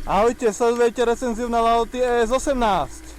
Ahojte, sledujete recenziu na Lauti ES18.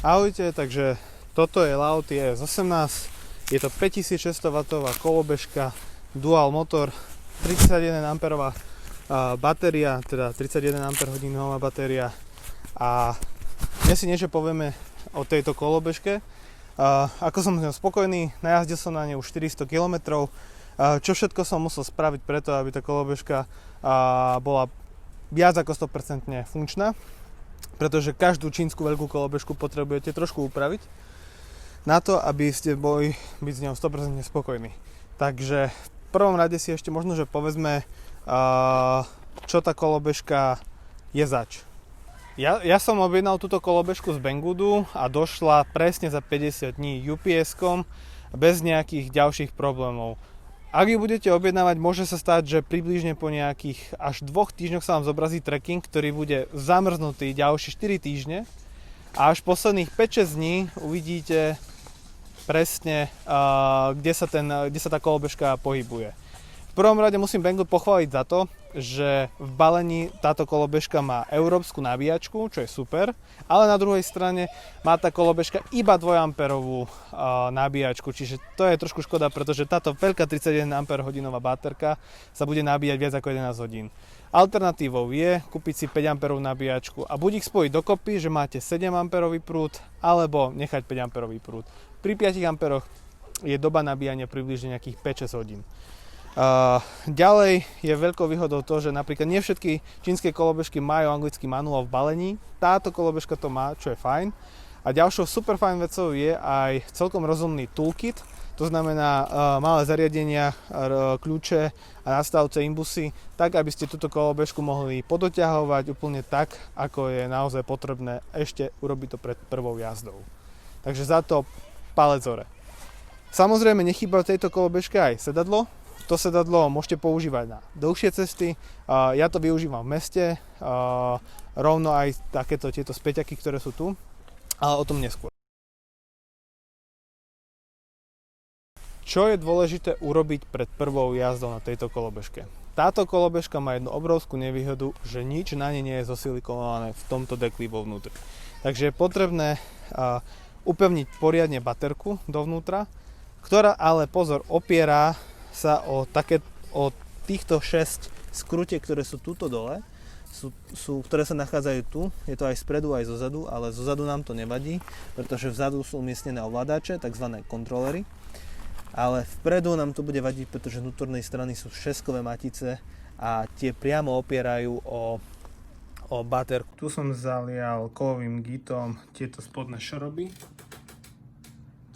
Ahojte, takže toto je Lauti ES18, je to 5600W kolobežka, dual motor, 31 A batéria, teda 31 Ah batéria a dnes si niečo povieme o tejto kolobežke. Ako som spokojný, najazdil som na ňu už 400 km, čo všetko som musel spraviť preto, aby tá kolobežka bola viac ako 100% funkčná. Pretože každú čínsku veľkú kolobežku potrebujete trošku upraviť na to, aby ste boli byť s ňou 100% spokojní. Takže v prvom rade si ešte možno, že povedzme, čo tá kolobežka je zač. Ja som objednal túto kolobežku z Banggoodu a došla presne za 50 dní UPS-kom bez nejakých ďalších problémov. Ak ju budete objednávať, môže sa stať, že približne po nejakých až 2 týždňoch sa vám zobrazí tracking, ktorý bude zamrznutý ďalšie 4 týždne a až posledných 5-6 dní uvidíte presne, kde sa tá kolobežka pohybuje. V prvom rade musím Banggood pochváliť za to, že v balení táto kolobežka má európsku nabíjačku, čo je super, ale na druhej strane má tá kolobežka iba 2 A nabíjačku, čiže to je trošku škoda, pretože táto veľká 31 Ah baterka sa bude nabíjať viac ako 11 hodín. Alternatívou je kúpiť si 5 A nabíjačku a buď ich spojiť dokopy, že máte 7 A prúd, alebo nechať 5 A prúd. Pri 5 A je doba nabíjania približne nejakých 5-6 hodín. Ďalej je veľkou výhodou to, že napríklad nie všetky čínske kolobežky majú anglický manuál v balení. Táto kolobežka to má, čo je fajn. A ďalšou super fajn vecou je aj celkom rozumný toolkit. To znamená malé zariadenia, kľúče a nastavce imbusy, tak aby ste túto kolobežku mohli podoťahovať úplne tak, ako je naozaj potrebné ešte urobiť to pred prvou jazdou. Takže za to palec hore. Samozrejme nechýba v tejto kolobežke aj sedadlo. To sedadlo môžete používať na dlhšie cesty, ja to využívam v meste, rovno aj tieto späťaky, ktoré sú tu, ale o tom neskôr. Čo je dôležité urobiť pred prvou jazdou na tejto kolobežke? Táto kolobežka má jednu obrovskú nevýhodu, že nič na nej nie je zosilikonované v tomto dekli vo vnútri. Takže je potrebné upevniť poriadne baterku dovnútra, ktorá ale pozor opiera sa o týchto 6 skrutiek, ktoré sú tuto dole, ktoré sa nachádzajú tu, je to aj spredu, aj zozadu, ale zozadu nám to nevadí, pretože vzadu sú umiestnené ovládače, tzv. Kontrolery, ale vpredu nám to bude vadiť, pretože z vnútornej strany sú šeskové matice a tie priamo opierajú o baterku. Tu som zalial kovovým gitom tieto spodné šroby,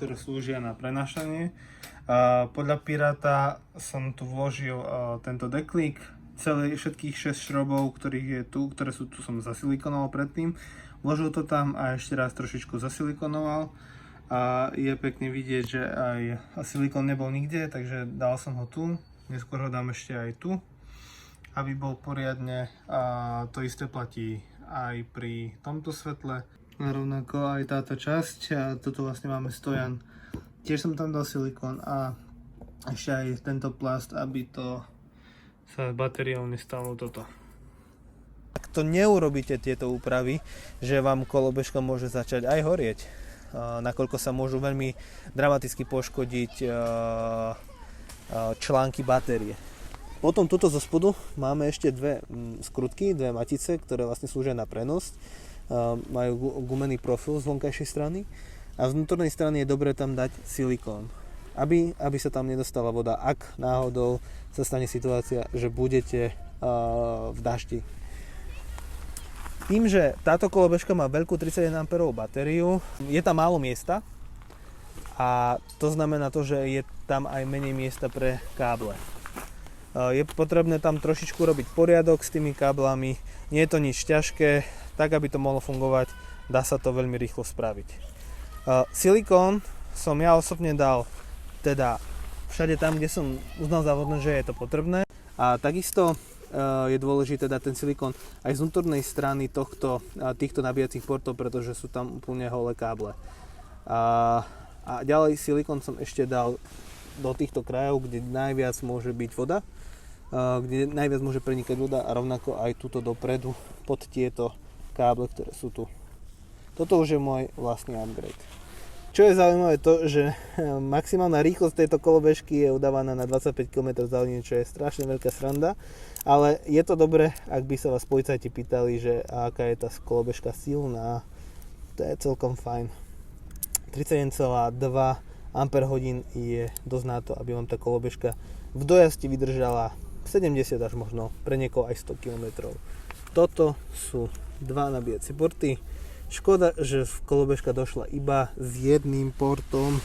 ktoré slúžia na prenášanie. Podľa Piráta som tu vložil tento deklík, všetkých 6 šrobov, ktorých je tu, ktoré sú tu, som zasilikonoval predtým. Vložil to tam a ešte raz trošičku zasilikonoval. A je pekne vidieť, že aj silikon nebol nikde, takže dal som ho tu. Neskôr ho dám ešte aj tu, aby bol poriadne. A to isté platí aj pri tomto svetle. A rovnako aj táto časť, a toto vlastne máme stojan. Tiež som tam dal silikon a ešte aj tento plast, aby to sa batériou nestalo toto. Ak to neurobíte tieto úpravy, že vám kolobežka môže začať aj horieť, nakoľko sa môžu veľmi dramaticky poškodiť články batérie. Potom tuto zo spodu máme ešte dve skrutky, dve matice, ktoré vlastne slúžia na prenos. majú gumený profil z vonkajšej strany a z vnútornej strany je dobré tam dať silikón, aby sa tam nedostala voda, ak náhodou sa stane situácia, že budete v daždi. Tým, že táto kolobežka má veľkú 31 A batériu, je tam málo miesta a to znamená to, že je tam aj menej miesta pre káble. Je potrebné tam trošičku robiť poriadok s tými káblami, nie je to nič ťažké, tak aby to mohlo fungovať, dá sa to veľmi rýchlo spraviť. Silikón som ja osobne dal teda všade tam, kde som uznal za vhodné, že je to potrebné, a takisto je dôležité dať ten silikón aj z vnútornej strany týchto nabíjacích portov, pretože sú tam úplne holé káble. A ďalej silikón som ešte dal do týchto krajov, kde najviac môže byť voda, kde najviac môže prenikať voda, a rovnako aj tuto dopredu pod tieto káble, ktoré sú tu. Toto už je môj vlastný upgrade. Čo je zaujímavé to, že maximálna rýchlosť tejto kolobežky je udávaná na 25 km za hodinu, čo je strašne veľká sranda, ale je to dobré, ak by sa vás policajti pýtali, že aká je tá kolobežka silná, to je celkom fajn. 31,2 Ah je dosť na to, aby vám tá kolobežka v dojazde vydržala 70 až možno pre niekoho aj 100 km. Toto sú dva nabíjacie porty. Škoda, že kolobežka došla iba s jedným portom,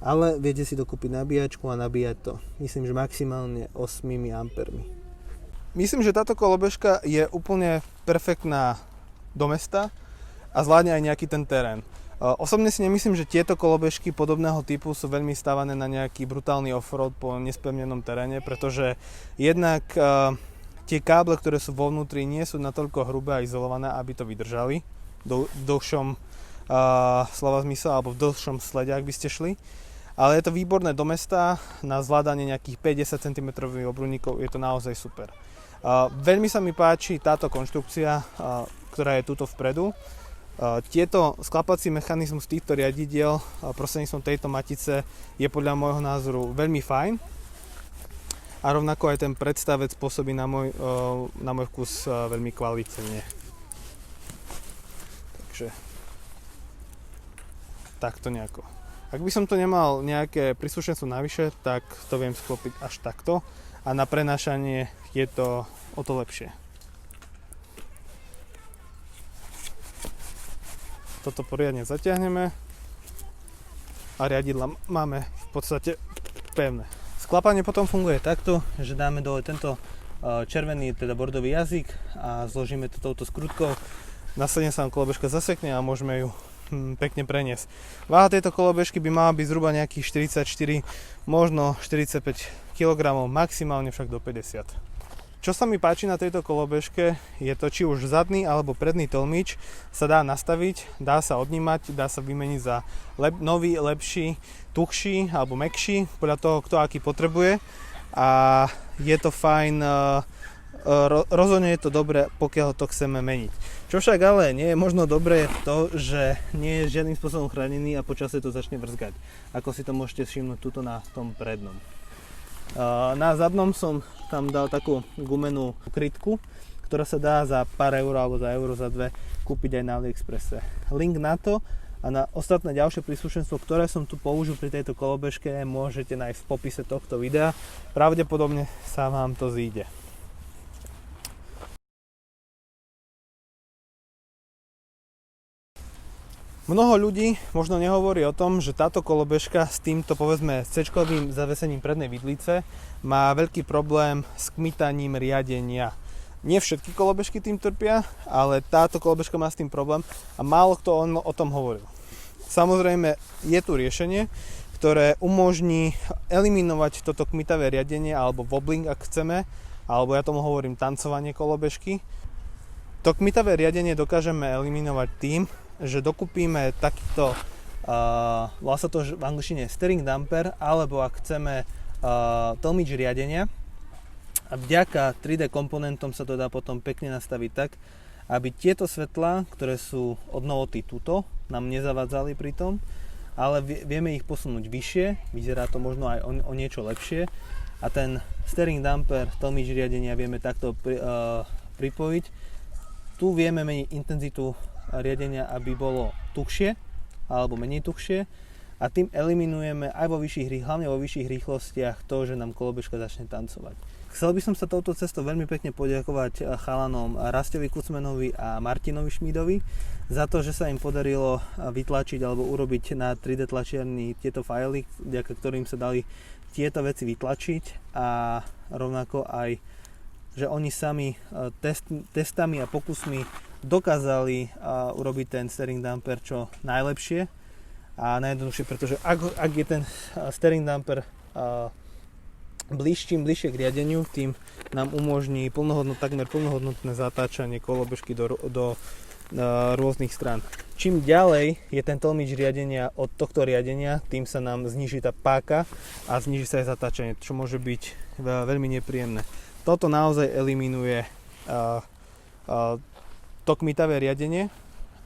ale viete si dokúpiť nabíjačku a nabíjať to. Myslím, že maximálne 8 A. Myslím, že táto kolobežka je úplne perfektná do mesta a zvládne aj nejaký ten terén. Osobne si nemyslím, že tieto kolobežky podobného typu sú veľmi stávané na nejaký brutálny offroad po nespevnenom teréne, pretože jednak tie káble, ktoré sú vo vnútri, nie sú natoľko hrubé a izolované, aby to vydržali v dlhšom slova zmysle alebo v dlhšom slede, ak by ste šli. Ale je to výborné do mesta, na zvládanie nejakých 50 cm obrúnikov je to naozaj super. Veľmi sa mi páči táto konštrukcia, ktorá je tuto vpredu. Tieto sklapací mechanizmus týchto riadidiel prostredníctvom tejto matice je podľa môjho názoru veľmi fajn. A rovnako aj ten predstavec pôsobí na môj vkus veľmi kvalitne. Takže takto nejako. Ak by som to nemal nejaké príslušenstvo navyše, tak to viem sklopiť až takto a na prenášanie je to o to lepšie. Toto poriadne zatiahneme a riadidla máme v podstate pevné. Sklapanie potom funguje takto, že dáme dole tento červený, teda bordový jazyk a zložíme to touto skrutkou. Následne sa nám kolobežka zasekne a môžeme ju pekne preniesť. Váha tejto kolobežky by mala byť zhruba nejakých 44, možno 45 kg, maximálne však do 50. Čo sa mi páči na tejto kolobežke je to, či už zadný alebo predný tlmič sa dá nastaviť, dá sa odnímať, dá sa vymeniť za nový, lepší, tuhší alebo mäkší, podľa toho, kto aký potrebuje, a je to fajn, rozhodne je to dobré, pokiaľ to chceme meniť. Čo však ale nie je možno dobré, je to, že nie je žiadnym spôsobom chránený a počasie to začne vrzgať, ako si to môžete všimnúť tuto na tom prednom. Na zadnom som tam dal takú gumenú krytku, ktorá sa dá za pár eur alebo za euro, za dve kúpiť aj na AliExpresse. Link na to a na ostatné ďalšie príslušenstvo, ktoré som tu použil pri tejto kolobežke, môžete nájsť v popise tohto videa. Pravdepodobne sa vám to zíde. Mnoho ľudí možno nehovorí o tom, že táto kolobežka s týmto, povedzme, C-čkovým zavesením prednej vidlice má veľký problém s kmitaním riadenia. Nie všetky kolobežky tým trpia, ale táto kolobežka má s tým problém a málo kto o tom hovoril. Samozrejme, je tu riešenie, ktoré umožní eliminovať toto kmitavé riadenie alebo wobbling, ak chceme, alebo ja tomu hovorím tancovanie kolobežky. To kmitavé riadenie dokážeme eliminovať tým, že dokupíme takýto, volá sa to v angličtine steering damper, alebo ak chceme tlmič riadenia. A vďaka 3D komponentom sa to dá potom pekne nastaviť tak, aby tieto svetlá, ktoré sú od Novoty tuto, nám nezavadzali pri tom, ale vieme ich posunúť vyššie, vyzerá to možno aj o niečo lepšie, a ten steering damper, tlmič riadenia vieme takto pripojiť. Tu vieme meniť intenzitu riadenia, aby bolo tuhšie alebo menej tuhšie a tým eliminujeme aj hlavne vo vyšších rýchlostiach to, že nám kolobežka začne tancovať. Chcel by som sa touto cestou veľmi pekne poďakovať chalanom Rastovi Kucmanovi a Martinovi Šmídovi za to, že sa im podarilo vytlačiť alebo urobiť na 3D tlačiarni tieto fajly, vďaka ktorým sa dali tieto veci vytlačiť a rovnako aj, že oni sami testami a pokusmi dokázali urobiť ten steering damper čo najlepšie a najjednoduchšie, pretože ak je ten steering damper čím bližšie k riadeniu, tým nám umožní takmer plnohodnotné zatáčanie kolobežky do rôznych strán. Čím ďalej je ten tlmič riadenia od tohto riadenia, tým sa nám zníži tá páka a zníži sa aj zatáčanie, čo môže byť veľmi nepríjemné. Toto naozaj eliminuje to kmitavé riadenie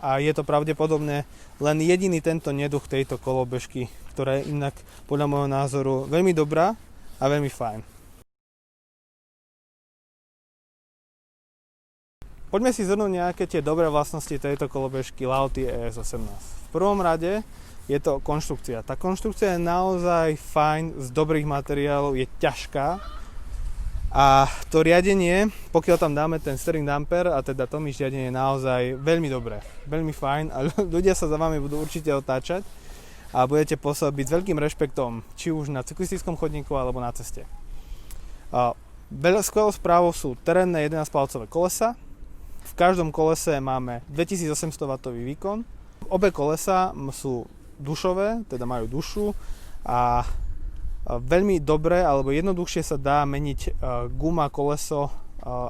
a je to pravdepodobne len jediný tento neduch tejto kolobežky, ktorá je inak podľa môjho názoru veľmi dobrá a veľmi fajn. Poďme si zhrnúť nejaké tie dobré vlastnosti tejto kolobežky Lauti ES18. V prvom rade je to konštrukcia. Tá konštrukcia je naozaj fajn, z dobrých materiálov, je ťažká a to riadenie, pokiaľ tam dáme ten steering damper a teda tlmič riadenie je naozaj veľmi dobré, veľmi fajn a ľudia sa za vami budú určite otáčať a budete pôsobiť s veľkým rešpektom, či už na cyklistickom chodníku alebo na ceste. Skvelou správou sú terénne 11-palcové kolesa. V každom kolese máme 2800 W výkon. Obe kolesa sú dušové, teda majú dušu a veľmi dobre alebo jednoduchšie sa dá meniť guma koleso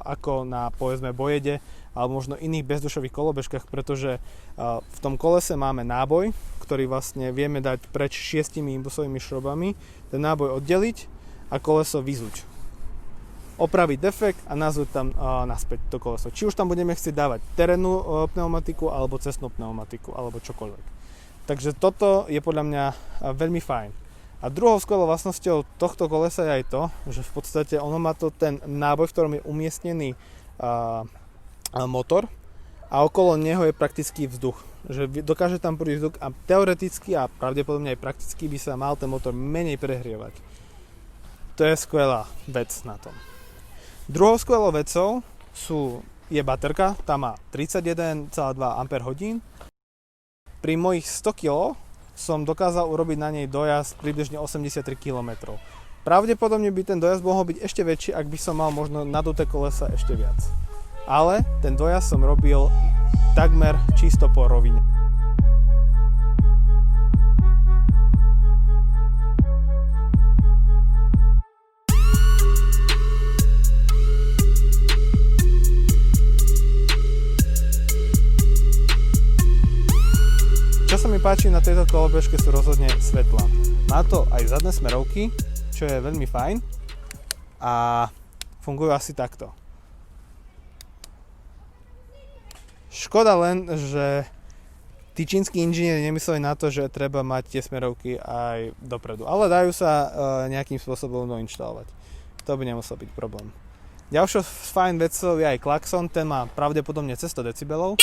ako na povedzme bojede alebo možno iných bezdušových kolobežkách, pretože v tom kolese máme náboj, ktorý vlastne vieme dať preč 6 imbusovými šrobami, ten náboj oddeliť a koleso vyzuť. Opraviť defekt a nazvať tam naspäť to koleso. Či už tam budeme chcieť dávať terénnu pneumatiku alebo cestnú pneumatiku alebo čokoľvek. Takže toto je podľa mňa veľmi fajn. A druhou skvelou vlastnosťou tohto kolesa je aj to, že v podstate ono má to ten náboj, v ktorom je umiestnený motor a okolo neho je prakticky vzduch. Že dokáže tam prúdiť vzduch a teoreticky a pravdepodobne aj prakticky by sa mal ten motor menej prehrievať. To je skvelá vec na tom. Druhou skvelou vecou je baterka, tá má 31,2 Ah. Pri mojich 100 kg som dokázal urobiť na nej dojazd približne 83 km. Pravdepodobne by ten dojazd mohol byť ešte väčší, ak by som mal možno naduté kolesa ešte viac. Ale ten dojazd som robil takmer čisto po rovine. Čo sa mi páči na tejto kolobežke sú rozhodne svetla. Má to aj zadné smerovky, čo je veľmi fajn a fungujú asi takto. Škoda len, že tí čínsky inžinieri nemysleli na to, že treba mať tie smerovky aj dopredu. Ale dajú sa nejakým spôsobom doinštalovať. To by nemusel byť problém. Ďalšou fajn vecou je aj klakson, ten má pravdepodobne cez 100 decibelov.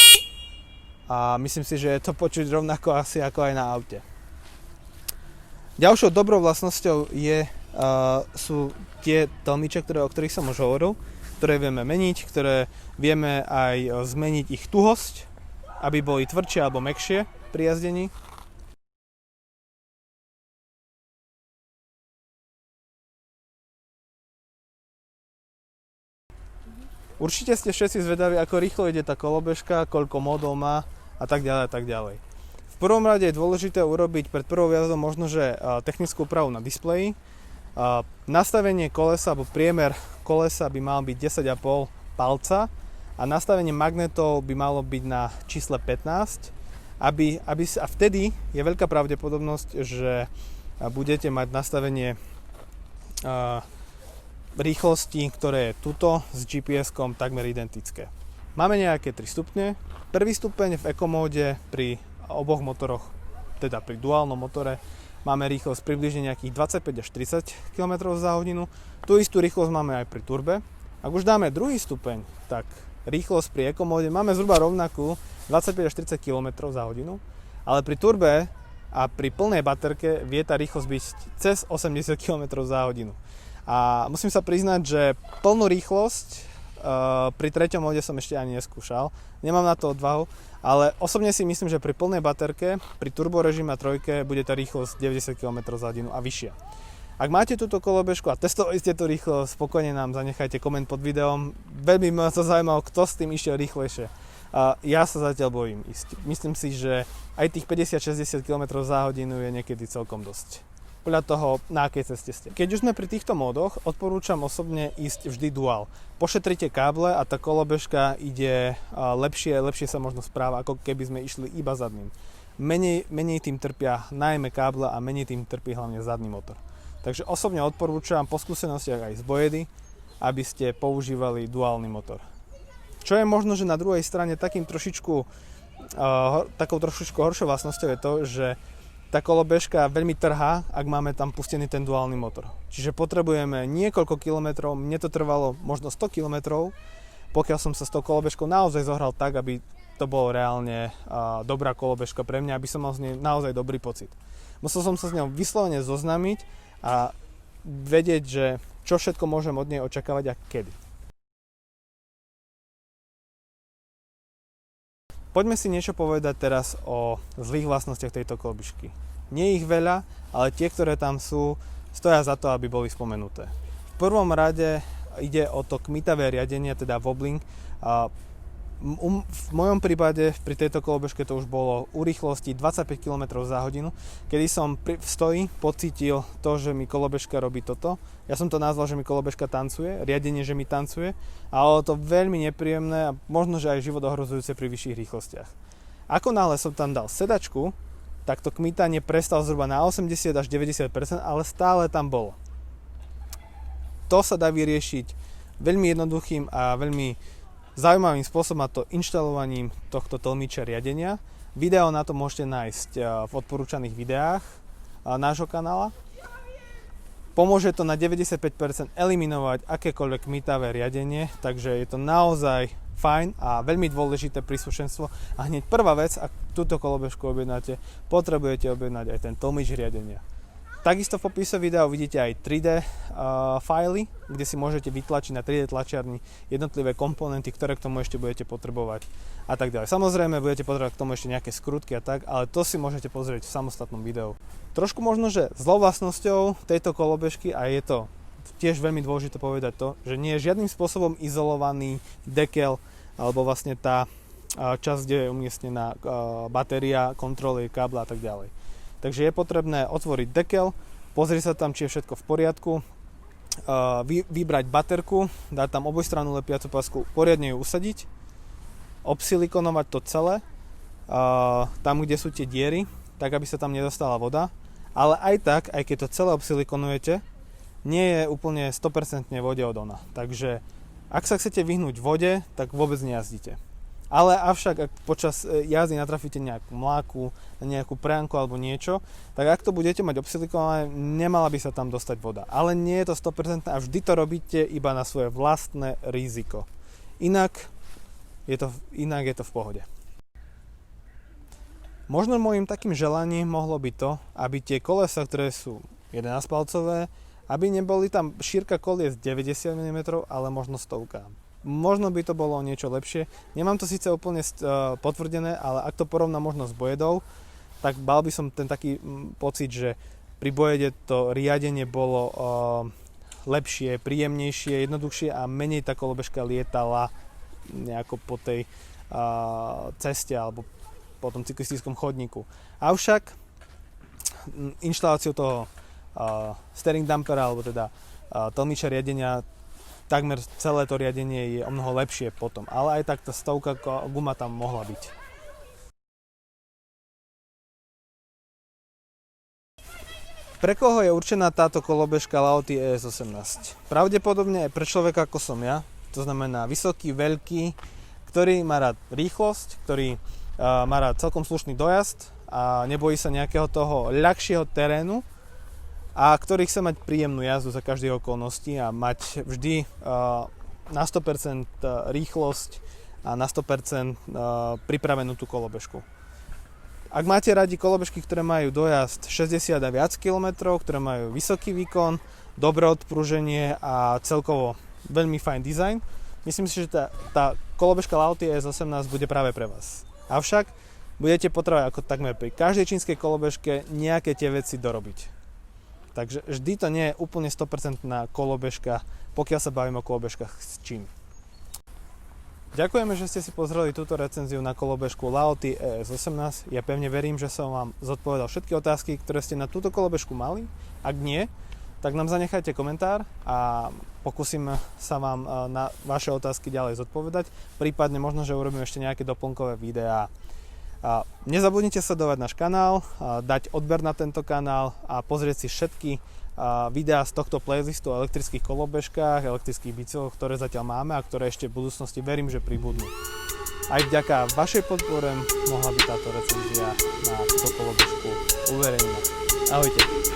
A myslím si, že je to počuť rovnako asi ako aj na aute. Ďalšou dobrou vlastnosťou sú tie tlmiče, o ktorých som už hovoril, ktoré vieme meniť, ktoré vieme aj zmeniť ich tuhosť, aby boli tvrdšie alebo mäkšie pri jazdení. Určite ste všetci zvedaví, ako rýchlo ide tá kolobežka, koľko módov má a tak ďalej a tak ďalej. V prvom rade je dôležité urobiť pred prvou jazdou možno, že technickú úpravu na displeji. Nastavenie kolesa alebo priemer kolesa by mal byť 10,5 palca a nastavenie magnetov by malo byť na čísle 15, a vtedy je veľká pravdepodobnosť, že budete mať nastavenie rýchlosti, ktoré je tuto s GPS-kom takmer identické. Máme nejaké 3 stupne. Prvý stupeň v ekomóde pri oboch motoroch, teda pri duálnom motore, máme rýchlosť približne nejakých 25 až 30 km za hodinu. Tú istú rýchlosť máme aj pri turbe. Ak už dáme druhý stupeň, tak rýchlosť pri ekomóde máme zhruba rovnakú 25 až 30 km za hodinu, ale pri turbe a pri plnej baterke vie tá rýchlosť byť cez 80 km za hodinu. A musím sa priznať, že plnú rýchlosť pri treťom móde som ešte ani neskúšal. Nemám na to odvahu, ale osobne si myslím, že pri plnej baterke, pri turborežime a trojke bude tá rýchlosť 90 km za hodinu a vyššia. Ak máte túto kolobežku a testovali ste tú rýchlosť, spokojne nám zanechajte koment pod videom. Veľmi ma to zaujímalo, kto s tým išiel rýchlejšie. Ja sa zatiaľ bojím ísť. Myslím si, že aj tých 50-60 km za hodinu je niekedy celkom dosť. Podľa toho, na akej ceste ste. Keď už sme pri týchto módoch, odporúčam osobne ísť vždy dual. Pošetrite káble a tá kolobežka ide lepšie sa možno správa, ako keby sme išli iba zadným. Menej tým trpia najmä káble a menej tým trpí hlavne zadný motor. Takže osobne odporúčam po skúsenostiach aj z Bojedy, aby ste používali duálny motor. Čo je možno, že na druhej strane takou trošičku horšou vlastnosťou je to, že tá kolobežka veľmi trhá, ak máme tam pustený ten duálny motor. Čiže potrebujeme niekoľko kilometrov, mne to trvalo možno 100 kilometrov, pokiaľ som sa s tou kolobežkou naozaj zohral tak, aby to bolo reálne dobrá kolobežka pre mňa, aby som mal z nej naozaj dobrý pocit. Musel som sa s ňou vyslovene zoznámiť a vedieť, že čo všetko môžem od nej očakávať a kedy. Poďme si niečo povedať teraz o zlých vlastnostiach tejto kolobežky. Nie ich veľa, ale tie, ktoré tam sú, stoja za to, aby boli spomenuté. V prvom rade ide o to kmitavé riadenie, teda wobbling. V mojom prípade pri tejto kolobežke to už bolo u rýchlosti 25 km za hodinu, kedy som v stoji pocítil to, že mi kolobežka robí toto. Ja som to nazval, že mi kolobežka tancuje, riadenie, že mi tancuje, a bolo to veľmi nepríjemné a možno, že aj život ohrozujúce pri vyšších rýchlostiach. Ako náhle som tam dal sedačku, tak to kmitanie prestalo zhruba na 80 až 90%, ale stále tam bolo. To sa dá vyriešiť veľmi jednoduchým a veľmi zaujímavým spôsobom, a to inštalovaním tohto tlmiča riadenia. Video na to môžete nájsť v odporúčaných videách nášho kanála. Pomôže to na 95% eliminovať akékoľvek kmitavé riadenie, takže je to naozaj fajn a veľmi dôležité príslušenstvo. A hneď prvá vec, ak túto kolobežku objednáte, potrebujete objednať aj ten tlmič riadenia. Takisto v popise videa vidíte aj 3D fajly, kde si môžete vytlačiť na 3D tlačiarni jednotlivé komponenty, ktoré k tomu ešte budete potrebovať a tak ďalej. Samozrejme budete potrebovať k tomu ešte nejaké skrutky a tak, ale to si môžete pozrieť v samostatnom videu. Trošku možno, že zlou vlastnosťou tejto kolobežky, a je to tiež veľmi dôležité povedať to, že nie je žiadnym spôsobom izolovaný dekel alebo vlastne tá časť, kde je umiestnená batéria, kontroly, kábla a tak ďalej. Takže je potrebné otvoriť dekel, pozrieť sa tam, či je všetko v poriadku, vybrať baterku, dať tam obojstrannú lepiacu pasku, poriadne ju usadiť, obsilikonovať to celé, tam, kde sú tie diery, tak, aby sa tam nedostala voda. Ale aj tak, aj keď to celé obsilikonujete, nie je úplne 100% vode od ona. Takže ak sa chcete vyhnúť vode, tak vôbec nejazdíte. Ale avšak, ak počas jazdy natrafíte nejakú mláku, nejakú pránku alebo niečo, tak ak to budete mať obsilikované, nemala by sa tam dostať voda. Ale nie je to 100% a vždy to robíte iba na svoje vlastné riziko. Inak je to v pohode. Možno môjim takým želaním mohlo byť to, aby tie kolesa, ktoré sú 11-palcové, aby neboli tam šírka kolies 90 mm, ale možno 100. Možno by to bolo niečo lepšie. Nemám to síce úplne potvrdené, ale ak to porovnám možno s Bojedou, tak mal by som ten taký pocit, že pri Bojede to riadenie bolo lepšie, príjemnejšie, jednoduchšie a menej tá kolobežka lietala nejako po tej ceste alebo po tom cyklistickom chodníku. Avšak inštaláciou toho steering dampera alebo teda tlmiča riadenia, takmer celé to riadenie je o mnoho lepšie potom, ale aj tak tá 100 guma tam mohla byť. Pre koho je určená táto kolobežka Lauti ES18? Pravdepodobne aj pre človeka ako som ja, to znamená vysoký, veľký, ktorý má rád rýchlosť, ktorý má rád celkom slušný dojazd a nebojí sa nejakého toho ľahšieho terénu, a ktorý chce mať príjemnú jazdu za každej okolnosti a mať vždy na 100% rýchlosť a na 100% pripravenú tú kolobežku. Ak máte radi kolobežky, ktoré majú dojazd 60 a viac kilometrov, ktoré majú vysoký výkon, dobré odpruženie a celkovo veľmi fajn dizajn, myslím si, že tá kolobežka Lauti S18 bude práve pre vás. Avšak budete potrebovať ako takmer pri každej čínskej kolobežke nejaké tie veci dorobiť. Takže vždy to nie je úplne 100% kolobežka, pokiaľ sa bavíme o kolobežkách z Číny. Ďakujeme, že ste si pozreli túto recenziu na kolobežku Lauti ES18. Ja pevne verím, že som vám zodpovedal všetky otázky, ktoré ste na túto kolobežku mali. Ak nie, tak nám zanechajte komentár a pokúsim sa vám na vaše otázky ďalej zodpovedať. Prípadne možno, že urobím ešte nejaké doplnkové videá. Nezabudnite sledovať náš kanál, dať odber na tento kanál a pozrieť si všetky videá z tohto playlistu o elektrických kolobežkách, elektrických bicykloch, ktoré zatiaľ máme a ktoré ešte v budúcnosti verím, že pribudnú. Aj vďaka vašej podpore mohla byť táto recenzia na túto kolobežku uverejnená. Ahojte.